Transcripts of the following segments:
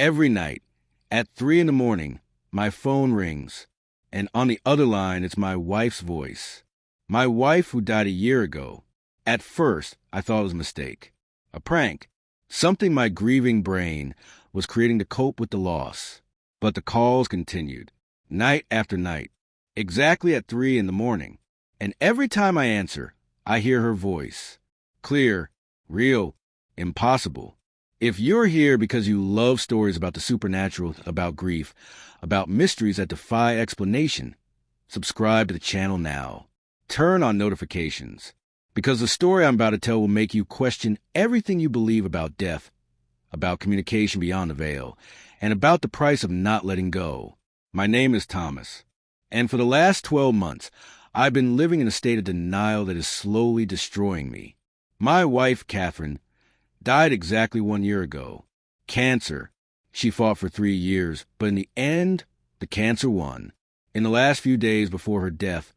Every night, at 3 in the morning, my phone rings, and on the other line, it's my wife's voice. My wife who died a year ago. At first, I thought it was a mistake. A prank. Something my grieving brain was creating to cope with the loss. But the calls continued, night after night, exactly at 3 in the morning. And every time I answer, I hear her voice. Clear, real, impossible. If you're here because you love stories about the supernatural, about grief, about mysteries that defy explanation, subscribe to the channel now. Turn on notifications, because the story I'm about to tell will make you question everything you believe about death, about communication beyond the veil, and about the price of not letting go. My name is Thomas, and for the last 12 months, I've been living in a state of denial that is slowly destroying me. My wife, Catherine, died exactly 1 year ago. Cancer. She fought for 3 years, but in the end, the cancer won. In the last few days before her death,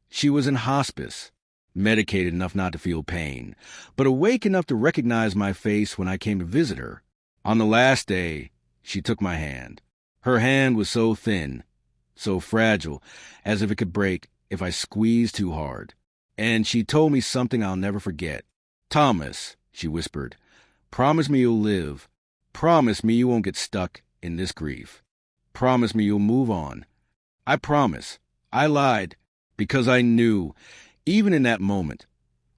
she was in hospice, medicated enough not to feel pain, but awake enough to recognize my face when I came to visit her. On the last day, she took my hand. Her hand was so thin, so fragile, as if it could break if I squeezed too hard. And she told me something I'll never forget. "Thomas," she whispered, "promise me you'll live. Promise me you won't get stuck in this grief. Promise me you'll move on." I promise. I lied, because I knew, even in that moment,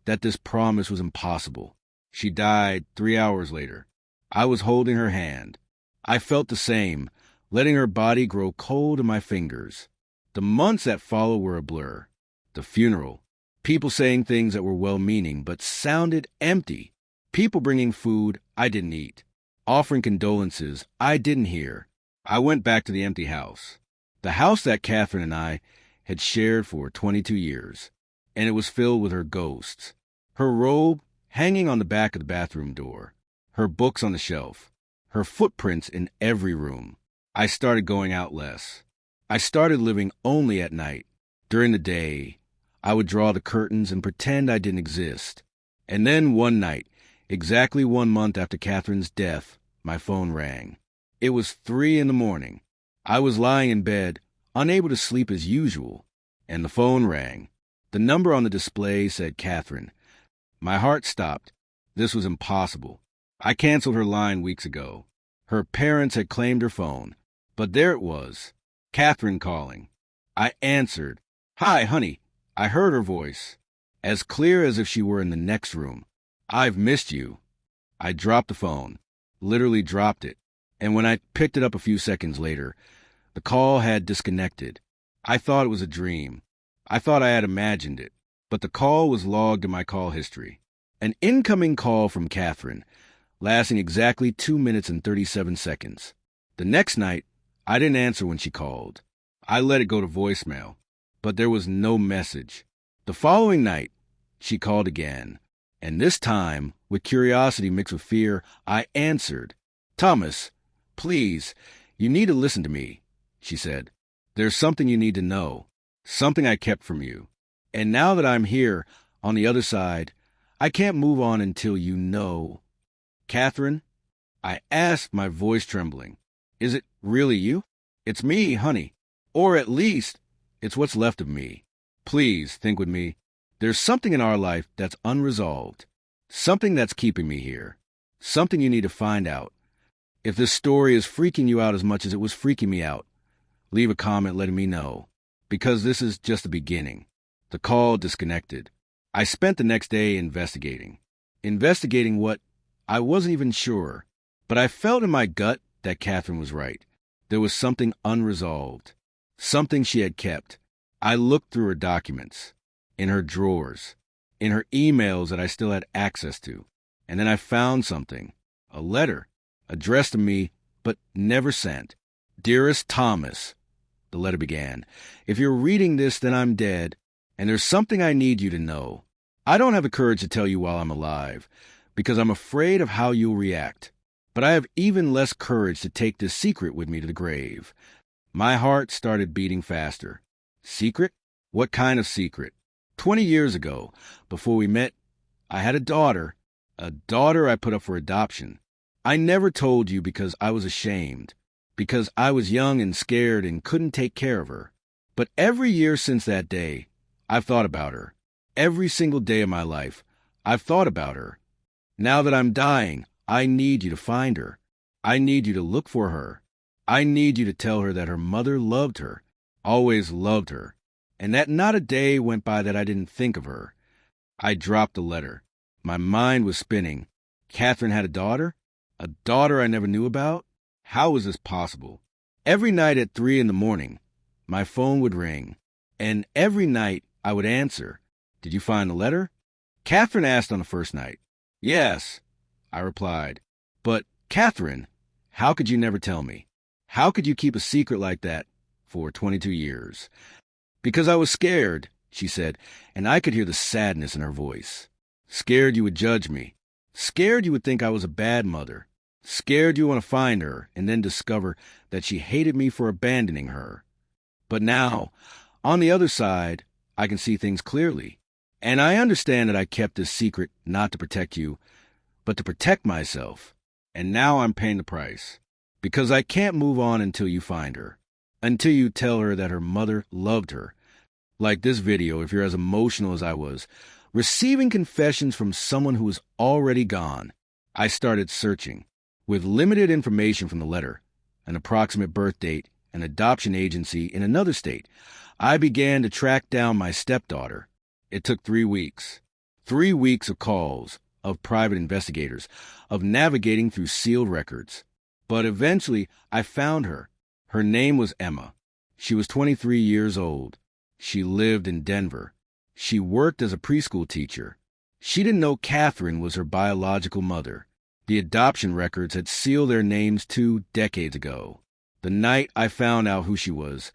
that this promise was impossible. She died 3 hours later. I was holding her hand. I felt the same, letting her body grow cold in my fingers. The months that followed were a blur. The funeral. People saying things that were well-meaning but sounded empty. People bringing food I didn't eat. Offering condolences I didn't hear. I went back to the empty house. The house that Catherine and I had shared for 22 years. And it was filled with her ghosts. Her robe hanging on the back of the bathroom door. Her books on the shelf. Her footprints in every room. I started going out less. I started living only at night. During the day, I would draw the curtains and pretend I didn't exist. And then one night, exactly 1 month after Catherine's death, my phone rang. It was 3 in the morning. I was lying in bed, unable to sleep as usual, and the phone rang. The number on the display said Catherine. My heart stopped. This was impossible. I canceled her line weeks ago. Her parents had claimed her phone, but there it was. Catherine calling. I answered. "Hi, honey." I heard her voice, as clear as if she were in the next room. "I've missed you." I dropped the phone, literally dropped it, and when I picked it up a few seconds later, the call had disconnected. I thought it was a dream. I thought I had imagined it, but the call was logged in my call history. An incoming call from Catherine, lasting exactly 2 minutes and 37 seconds. The next night, I didn't answer when she called. I let it go to voicemail, but there was no message. The following night, she called again, and this time, with curiosity mixed with fear, I answered. "Thomas, please, you need to listen to me," she said. "There's something you need to know, something I kept from you. And now that I'm here, on the other side, I can't move on until you know." "Catherine?" I asked, my voice trembling. "Is it really you?" "It's me, honey. Or at least, it's what's left of me. Please, think with me. There's something in our life that's unresolved. Something that's keeping me here. Something you need to find out. If this story is freaking you out as much as it was freaking me out, leave a comment letting me know. Because this is just the beginning." The call disconnected. I spent the next day investigating. Investigating what? I wasn't even sure. But I felt in my gut that Catherine was right. There was something unresolved. Something she had kept. I looked through her documents, in her drawers, in her emails that I still had access to. And then I found something. A letter, addressed to me, but never sent. "Dearest Thomas," the letter began, "if you're reading this, then I'm dead, and there's something I need you to know. I don't have the courage to tell you while I'm alive, because I'm afraid of how you'll react. But I have even less courage to take this secret with me to the grave." My heart started beating faster. Secret? What kind of secret? 20 years ago, before we met, I had a daughter I put up for adoption. I never told you because I was ashamed, because I was young and scared and couldn't take care of her. But every year since that day, I've thought about her. Every single day of my life, I've thought about her. Now that I'm dying, I need you to find her. I need you to look for her. I need you to tell her that her mother loved her, always loved her, and that not a day went by that I didn't think of her. I dropped the letter. My mind was spinning. Catherine had a daughter? A daughter I never knew about? How was this possible? Every night at 3 in the morning, my phone would ring, and every night I would answer. Did you find the letter? Catherine asked on the first night. Yes, I replied. But, Catherine, how could you never tell me? How could you keep a secret like that for 22 years? Because I was scared, she said, and I could hear the sadness in her voice. Scared you would judge me. Scared you would think I was a bad mother. Scared you want to find her and then discover that she hated me for abandoning her. But now, on the other side, I can see things clearly. And I understand that I kept this secret not to protect you, but to protect myself. And now I'm paying the price. Because I can't move on until you find her. Until you tell her that her mother loved her. Like this video, if you're as emotional as I was. Receiving confessions from someone who is already gone. I started searching. With limited information from the letter, an approximate birth date, an adoption agency in another state, I began to track down my stepdaughter. It took 3 weeks. 3 weeks of calls, of private investigators, of navigating through sealed records. But eventually, I found her. Her name was Emma. She was 23 years old. She lived in Denver. She worked as a preschool teacher. She didn't know Catherine was her biological mother. The adoption records had sealed their names 2 decades ago. The night I found out who she was,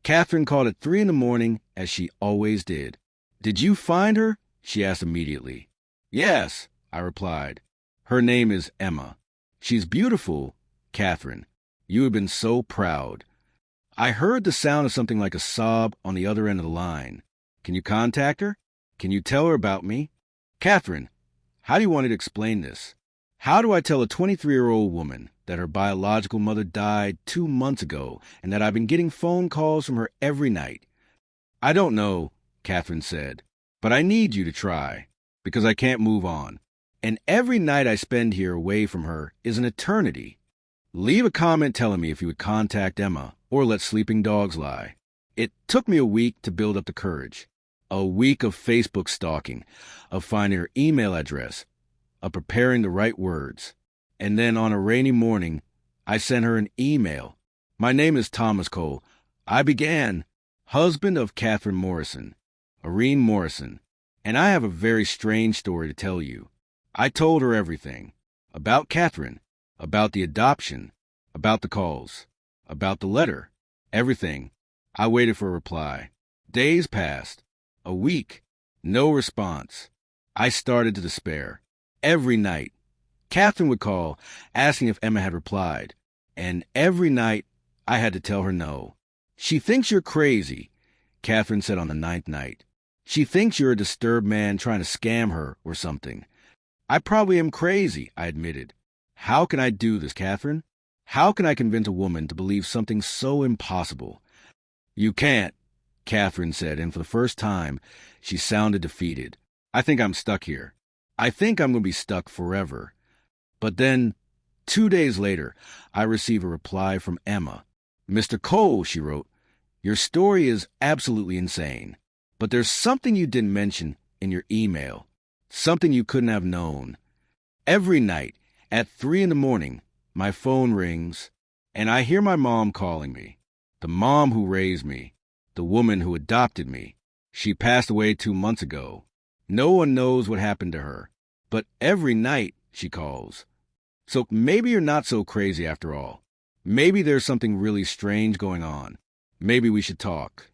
Catherine called at 3 in the morning, as she always did. Did you find her? She asked immediately. Yes, I replied. Her name is Emma. She's beautiful, Catherine. You have been so proud. I heard the sound of something like a sob on the other end of the line. Can you contact her? Can you tell her about me? Catherine, how do you want me to explain this? How do I tell a 23-year-old woman that her biological mother died 2 months ago and that I've been getting phone calls from her every night? I don't know, Catherine said, but I need you to try, because I can't move on. And every night I spend here away from her is an eternity. Leave a comment telling me if you would contact Emma or let sleeping dogs lie. It took me a week to build up the courage. A week of Facebook stalking, of finding her email address, of preparing the right words. And then on a rainy morning, I sent her an email. My name is Thomas Cole. I began, husband of Catherine Morrison, Irene Morrison, and I have a very strange story to tell you. I told her everything. About Catherine, about the adoption, about the calls, about the letter, everything. I waited for a reply. Days passed. A week. No response. I started to despair. Every night, Catherine would call, asking if Emma had replied. And every night, I had to tell her no. She thinks you're crazy, Catherine said on the 9th night. She thinks you're a disturbed man trying to scam her or something. I probably am crazy, I admitted. How can I do this, Catherine? How can I convince a woman to believe something so impossible? You can't, Catherine said, and for the first time, she sounded defeated. I think I'm stuck here. I think I'm going to be stuck forever. But then, 2 days later, I received a reply from Emma. Mr. Cole, she wrote, your story is absolutely insane. But there's something you didn't mention in your email. Something you couldn't have known. Every night, at 3 in the morning, my phone rings, and I hear my mom calling me. The mom who raised me. The woman who adopted me. She passed away 2 months ago. No one knows what happened to her. But every night, she calls. So maybe you're not so crazy after all. Maybe there's something really strange going on. Maybe we should talk.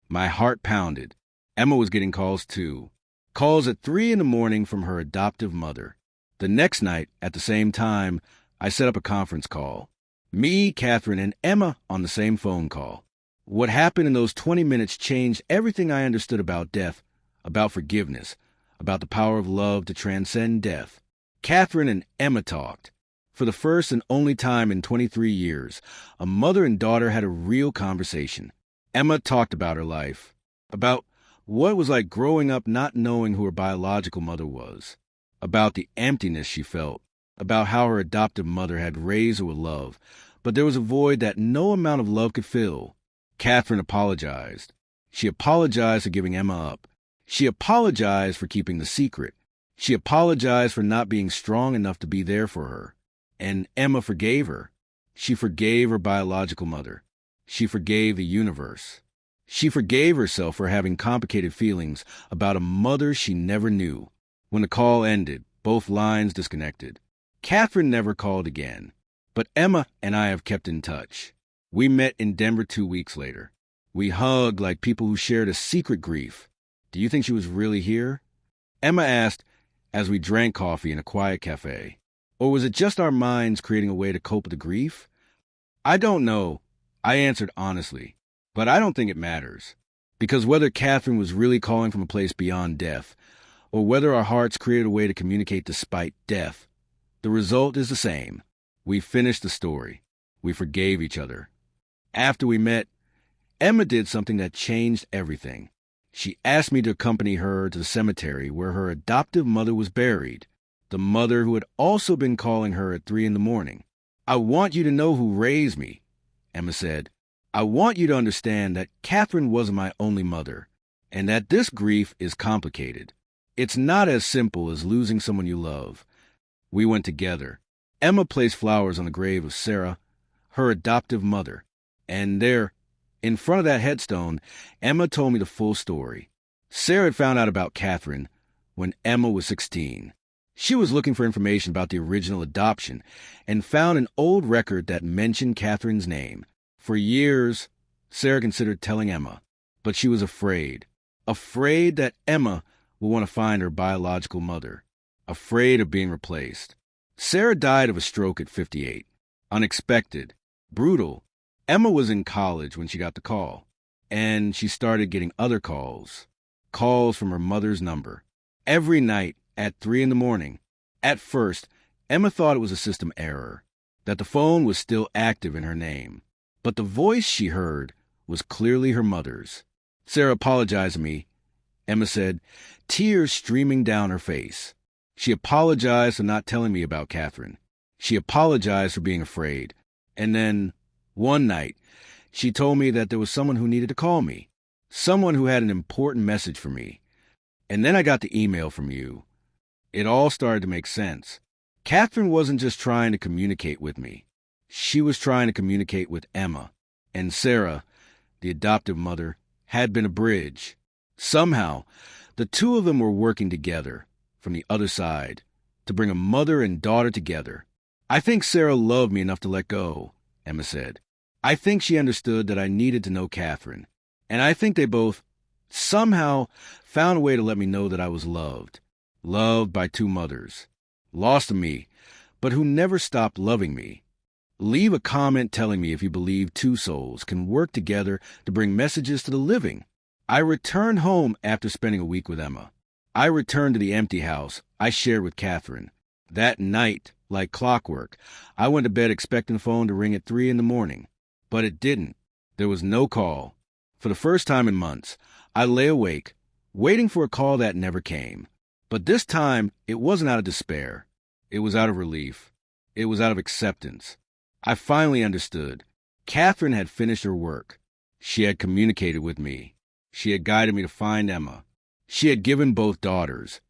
My heart pounded. Emma was getting calls too. Calls at 3 in the morning from her adoptive mother. The next night, at the same time, I set up a conference call. Me, Catherine, and Emma on the same phone call. What happened in those 20 minutes changed everything I understood about death, about forgiveness, about the power of love to transcend death. Catherine and Emma talked. For the first and only time in 23 years, a mother and daughter had a real conversation. Emma talked about her life, about what it was like growing up not knowing who her biological mother was, about the emptiness she felt, about how her adoptive mother had raised her with love, but there was a void that no amount of love could fill. Catherine apologized. She apologized for giving Emma up. She apologized for keeping the secret. She apologized for not being strong enough to be there for her. And Emma forgave her. She forgave her biological mother. She forgave the universe. She forgave herself for having complicated feelings about a mother she never knew. When the call ended, both lines disconnected. Catherine never called again, but Emma and I have kept in touch. We met in Denver 2 weeks later. We hugged like people who shared a secret grief. Do you think she was really here? Emma asked as we drank coffee in a quiet cafe. Or was it just our minds creating a way to cope with the grief? I don't know, I answered honestly, but I don't think it matters. Because whether Catherine was really calling from a place beyond death, or whether our hearts created a way to communicate despite death, the result is the same. We finished the story. We forgave each other. After we met, Emma did something that changed everything. She asked me to accompany her to the cemetery where her adoptive mother was buried, the mother who had also been calling her at 3 a.m. I want you to know who raised me, Emma said. I want you to understand that Catherine wasn't my only mother, and that this grief is complicated. It's not as simple as losing someone you love. We went together. Emma placed flowers on the grave of Sarah, her adoptive mother, and there, in front of that headstone, Emma told me the full story. Sarah had found out about Catherine when Emma was 16. She was looking for information about the original adoption and found an old record that mentioned Catherine's name. For years, Sarah considered telling Emma, but she was afraid. Afraid that Emma would want to find her biological mother. Afraid of being replaced. Sarah died of a stroke at 58. Unexpected. Brutal. Emma was in college when she got the call, and she started getting other calls. Calls from her mother's number. Every night at 3 a.m. At first, Emma thought it was a system error, that the phone was still active in her name. But the voice she heard was clearly her mother's. Sarah apologized to me, Emma said, tears streaming down her face. She apologized for not telling me about Catherine. She apologized for being afraid. And then, one night, she told me that there was someone who needed to call me. Someone who had an important message for me. And then I got the email from you. It all started to make sense. Catherine wasn't just trying to communicate with me. She was trying to communicate with Emma. And Sarah, the adoptive mother, had been a bridge. Somehow, the two of them were working together, from the other side, to bring a mother and daughter together. I think Sarah loved me enough to let go, Emma said. I think she understood that I needed to know Catherine. And I think they both, somehow, found a way to let me know that I was loved. Loved by two mothers. Lost to me, but who never stopped loving me. Leave a comment telling me if you believe two souls can work together to bring messages to the living. I returned home after spending a week with Emma. I returned to the empty house I shared with Catherine. That night, like clockwork, I went to bed expecting the phone to ring at 3 a.m. But it didn't. There was no call. For the first time in months, I lay awake, waiting for a call that never came. But this time, it wasn't out of despair. It was out of relief. It was out of acceptance. I finally understood. Catherine had finished her work. She had communicated with me. She had guided me to find Emma. She had given both daughters,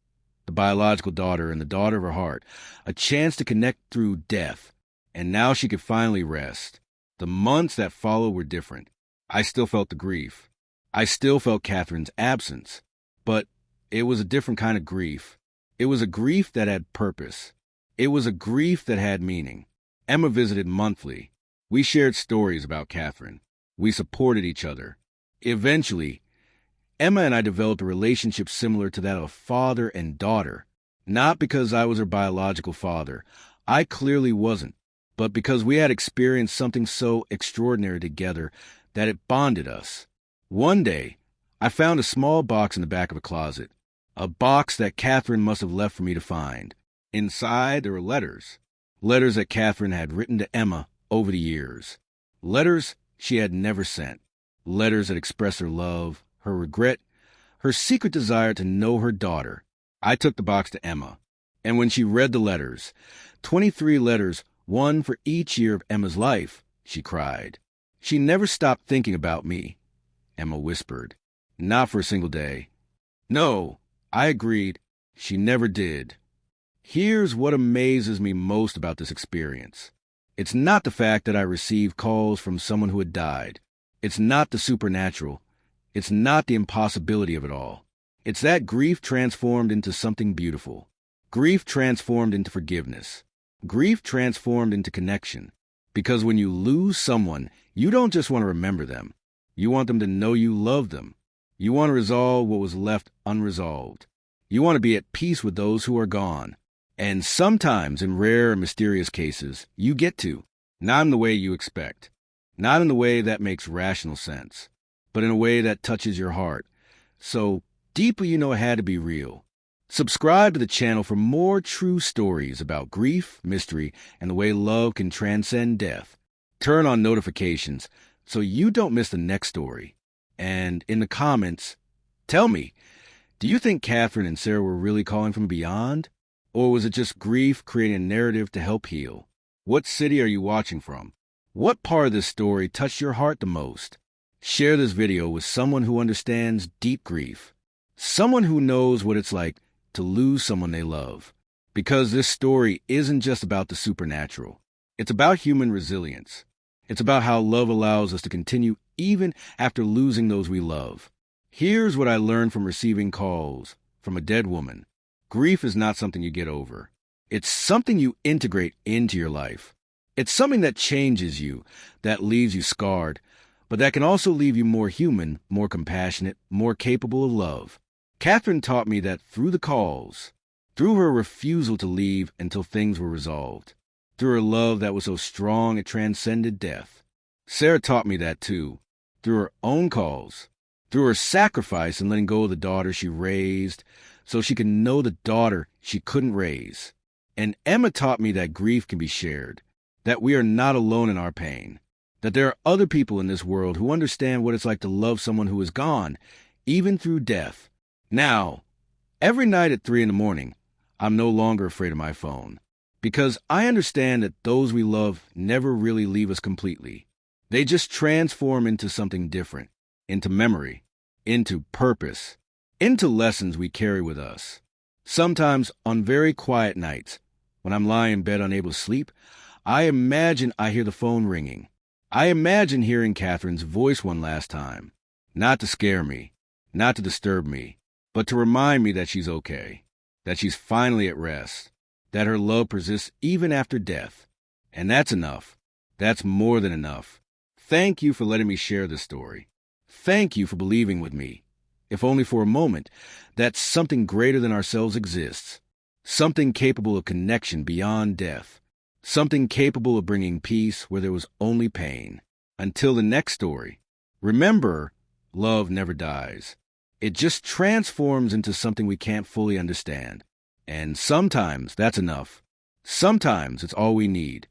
the biological daughter and the daughter of her heart, a chance to connect through death. And now she could finally rest. The months that followed were different. I still felt the grief. I still felt Catherine's absence. But it was a different kind of grief. It was a grief that had purpose. It was a grief that had meaning. Emma visited monthly. We shared stories about Catherine. We supported each other. Eventually, Emma and I developed a relationship similar to that of father and daughter. Not because I was her biological father. I clearly wasn't. But because we had experienced something so extraordinary together that it bonded us. One day, I found a small box in the back of a closet. A box that Catherine must have left for me to find. Inside, there were letters. Letters that Catherine had written to Emma over the years. Letters she had never sent. Letters that expressed her love, her regret, her secret desire to know her daughter. I took the box to Emma, and when she read the letters, 23 letters, one for each year of Emma's life, she cried. She never stopped thinking about me, Emma whispered. Not for a single day. No, I agreed. She never did. Here's what amazes me most about this experience. It's not the fact that I received calls from someone who had died. It's not the supernatural. It's not the impossibility of it all. It's that grief transformed into something beautiful. Grief transformed into forgiveness. Grief transformed into connection. Because when you lose someone, you don't just want to remember them. You want them to know you love them. You want to resolve what was left unresolved. You want to be at peace with those who are gone. And sometimes, in rare and mysterious cases, you get to. Not in the way you expect. Not in the way that makes rational sense. But in a way that touches your heart. So deeply you know it had to be real. Subscribe to the channel for more true stories about grief, mystery, and the way love can transcend death. Turn on notifications so you don't miss the next story. And in the comments, tell me, do you think Catherine and Sarah were really calling from beyond? Or was it just grief creating a narrative to help heal? What city are you watching from? What part of this story touched your heart the most? Share this video with someone who understands deep grief. Someone who knows what it's like to lose someone they love. Because this story isn't just about the supernatural. It's about human resilience. It's about how love allows us to continue even after losing those we love. Here's what I learned from receiving calls from a dead woman. Grief is not something you get over. It's something you integrate into your life. It's something that changes you, that leaves you scarred, but that can also leave you more human, more compassionate, more capable of love. Catherine taught me that through the calls, through her refusal to leave until things were resolved, through her love that was so strong it transcended death. Sarah taught me that too, through her own calls, through her sacrifice in letting go of the daughter she raised so she could know the daughter she couldn't raise. And Emma taught me that grief can be shared, that we are not alone in our pain, that there are other people in this world who understand what it's like to love someone who is gone, even through death. Now, every night at 3 a.m, I'm no longer afraid of my phone, because I understand that those we love never really leave us completely. They just transform into something different, into memory, into purpose, into lessons we carry with us. Sometimes on very quiet nights, when I'm lying in bed unable to sleep, I imagine I hear the phone ringing. I imagine hearing Catherine's voice one last time, not to scare me, not to disturb me, but to remind me that she's okay, that she's finally at rest, that her love persists even after death. And that's enough. That's more than enough. Thank you for letting me share this story. Thank you for believing with me, if only for a moment, that something greater than ourselves exists, something capable of connection beyond death, something capable of bringing peace where there was only pain. Until the next story, remember, love never dies. It just transforms into something we can't fully understand. And sometimes that's enough. Sometimes it's all we need.